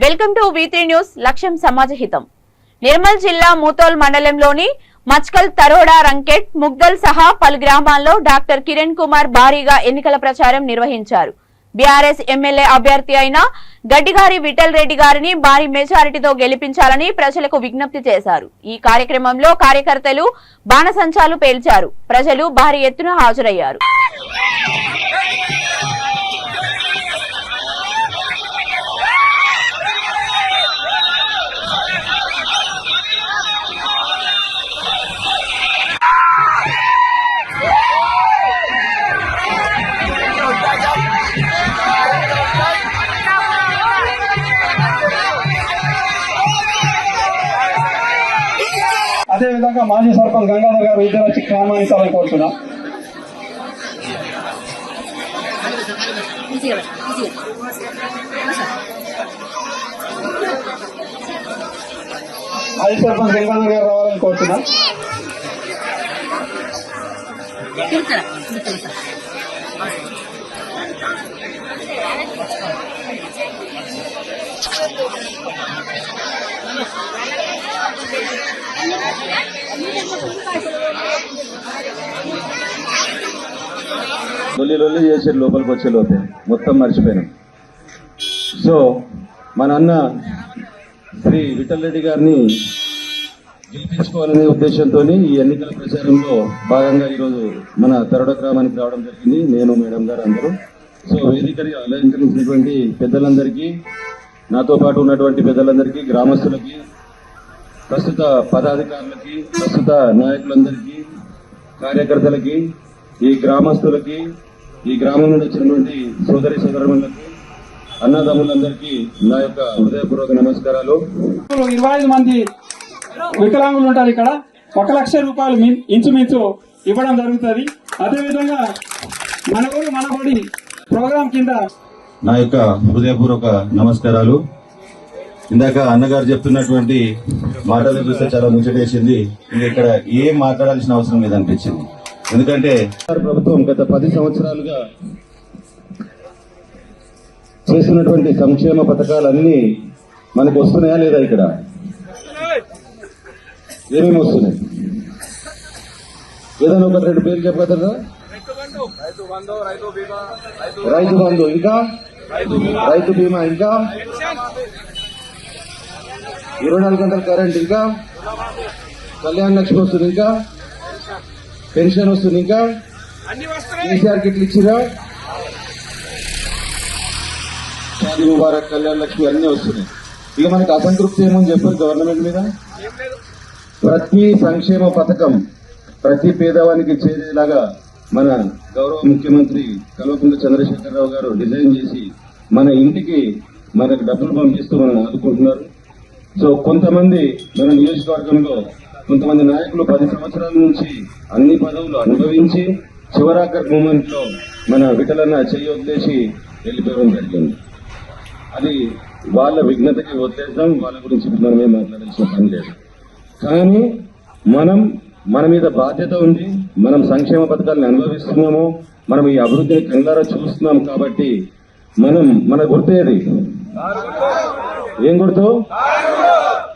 Welcome to V3 news. లక్ష్యం సమాజహితం. నిర్మల్ జిల్లా మూతోల్ మండలంలోని మచ్కల్, తరోడా, రంకెట్, ముగ్దల్ సహా పలు గ్రామాల్లో డాక్టర్ కిరణ్ కుమార్ భారీగా ఎన్నికల ప్రచారం నిర్వహించారు. బీఆర్ఎస్ ఎమ్మెల్యే అభ్యర్థి అయిన గడ్డిగారి విఠల్ రెడ్డి గారిని భారీ మెజారిటీతో గెలిపించాలని ప్రజలకు విజ్ఞప్తి చేశారు. ఈ కార్యక్రమంలో కార్యకర్తలు బాణసంచాలు పేల్చారు. ప్రజలు భారీ ఎత్తున హాజరయ్యారు. అదేవిధంగా మాజీ సర్పంచ్ గంగాధర్ గారు ఇద్దరు వచ్చి క్రమానించాలని కోరుతున్నాం. మాజీ సర్పంచ్ గంగాధర్ గారు రావాలని కోరుతున్నాం. లొల్లి చేసే లోపలికి వచ్చే లోపే మొత్తం మర్చిపోయినాం. సో మన అన్న శ్రీ విఠల్ రెడ్డి గారిని గెలిపించుకోవాలనే ఉద్దేశంతో ఈ ఎన్నికల ప్రచారంలో భాగంగా ఈరోజు మన తరోడ గ్రామానికి రావడం జరిగింది. నేను, మేడం గారు అందరూ. సో వేదికని అలంకరించినటువంటి పెద్దలందరికీ, నాతో పాటు ఉన్నటువంటి పెద్దలందరికీ, గ్రామస్తులకి, ప్రస్తుత పదాధికారులకి, ప్రస్తుత నాయకులందరికీ, కార్యకర్తలకి, ఈ గ్రామస్తులకి, ఈ గ్రామం నుండి వచ్చినటువంటి సోదరి సోదరులకు, అన్నదమ్ములందరికీ నా యొక్క హృదయపూర్వక నమస్కారాలు. 25 మంది వికలాంగులు ఉంటారు. ఇక్కడ 1,00,000 రూపాయలు ఇంచుమించు ఇవ్వడం జరుగుతుంది. అదేవిధంగా మన ఊరు మనబడి ప్రోగ్రాం కింద నా యొక్క హృదయపూర్వక నమస్కారాలు. ఇందాక అన్నగారు చెప్తున్నటువంటి మాటలు చూస్తే చాలా ముచ్చటేసింది. ఇక్కడ ఏం మాట్లాడాల్సిన అవసరం లేదనిపించింది. ఎందుకంటే ప్రభుత్వం గత 10 సంవత్సరాలుగా చేస్తున్నటువంటి సంక్షేమ పథకాలన్నీ మనకు వస్తున్నాయా లేదా? ఇక్కడ ఏమేమి వస్తున్నాయి? ఏదైనా ఒక 2 పేర్లు చెప్పగలరా? రైతు బంధు, ఇంకా రైతు బీమా, ఇంకా 24 గంటల కరెంట్, ఇంకా కళ్యాణ లక్ష్మి వస్తుంది, ఇంకా పెన్షన్ వస్తుంది, ఇంకా కేసీఆర్ కిట్లు ఇచ్చిరా, షాదీ ముబారక్, కళ్యాణ లక్ష్మి అన్నీ వస్తున్నాయి. ఇక మనకి అసంతృప్తి ఏమని చెప్పారు గవర్నమెంట్ మీద? ప్రతి సంక్షేమ పథకం ప్రతి పేదవానికి చేరేలాగా మన గౌరవ ముఖ్యమంత్రి కల్వకుంట్ల చంద్రశేఖరరావు గారు డిజైన్ చేసి మన ఇంటికి మనకు డబ్బులు పంపిస్తూ మనం ఆదుకుంటున్నారు. సో కొంతమంది మన నియోజకవర్గంలో కొంతమంది నాయకులు 10 సంవత్సరాల నుంచి అన్ని పదవులు అనుభవించి చివరాఖరి మూమెంట్ లో మన విఠలన్న చేయొద్దేసి వెళ్ళిపోవడం జరిగింది. అది వాళ్ళ విఘ్నతకి వదిలేద్దాం, వాళ్ళ గురించి మనం ఏం మాట్లాడాల్సిన పని లేదు. కానీ మన మీద బాధ్యత ఉంది. మనం సంక్షేమ పథకాలను అనుభవిస్తున్నాము, మనం ఈ అభివృద్ధిని కళ్ళారా చూస్తున్నాం. కాబట్టి మన గుర్తేది? ఏం గుర్తు?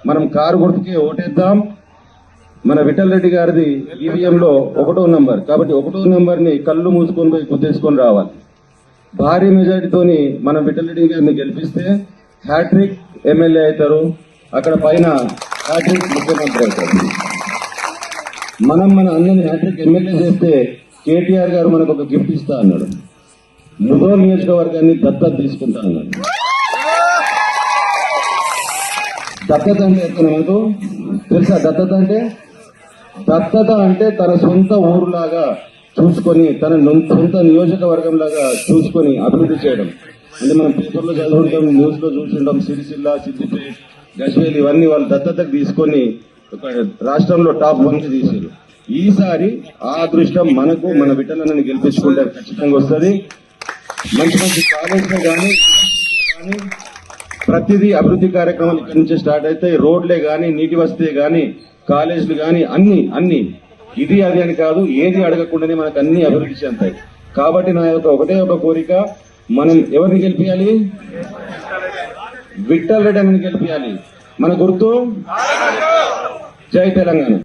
మనం కారు గుర్తుకి ఓటేద్దాం. మన విఠల్ రెడ్డి గారిది ఈవీఎంలో 1వ నంబర్, కాబట్టి 1వ నంబర్ని కళ్ళు మూసుకొని పోయి గుద్దేసుకొని రావాలి. భారీ మెజారిటీతోని మనం విఠల్ రెడ్డి గారిని గెలిపిస్తే హ్యాట్రిక్ ఎమ్మెల్యే అవుతారు, అక్కడ పైన హ్యాట్రిక్ ముఖ్యమంత్రి అవుతారు. మన అన్నని హ్యాట్రిక్ ఎమ్మెల్యే చేస్తే కేటీఆర్ గారు మనకు ఒక గిఫ్ట్ ఇస్తా అన్నాడు. ముదోల్ నియోజకవర్గాన్ని దత్తత తీసుకుంటా అన్నాడు. దత్తత అంటే ఎక్కడ మనకు తెలుసా? దత్తత అంటే తన సొంత ఊరులాగా చూసుకొని, తన సొంత నియోజకవర్గం లాగా చూసుకొని అభివృద్ధి చేయడం. అంటే మనం పేపర్లో చదువుకుంటాం, న్యూస్ లో చూస్తుంటాం. సిరిసిల్ల, సిద్దిపేట, గజ్వేల్ ఇవన్నీ వాళ్ళు దత్తతకు తీసుకొని ఒక రాష్ట్రంలో టాప్ 1 తీసారు. ఈసారి ఆ అదృష్టం మనకు, మన విఠలన్నని గెలిపించుకుంటే ఖచ్చితంగా వస్తుంది. మంచి మంచి కాలేజీలు కానీ ప్రతిదీ అభివృద్ధి కార్యక్రమాలు ఇక్కడి నుంచి స్టార్ట్ అవుతాయి. రోడ్లే కానీ, నీటి వసతి కానీ, కాలేజీలు కానీ అన్ని ఇది అది అని కాదు, ఏది అడగకుండానే మనకు అన్ని అభివృద్ధి చెందుతాయి. కాబట్టి నా యొక్క ఒకటే ఒక కోరిక, మనం ఎవరిని గెలిపించాలి? విఠల్ రెడ్డి అని గెలిపించాలి. మన గుర్తు జై తెలంగాణ.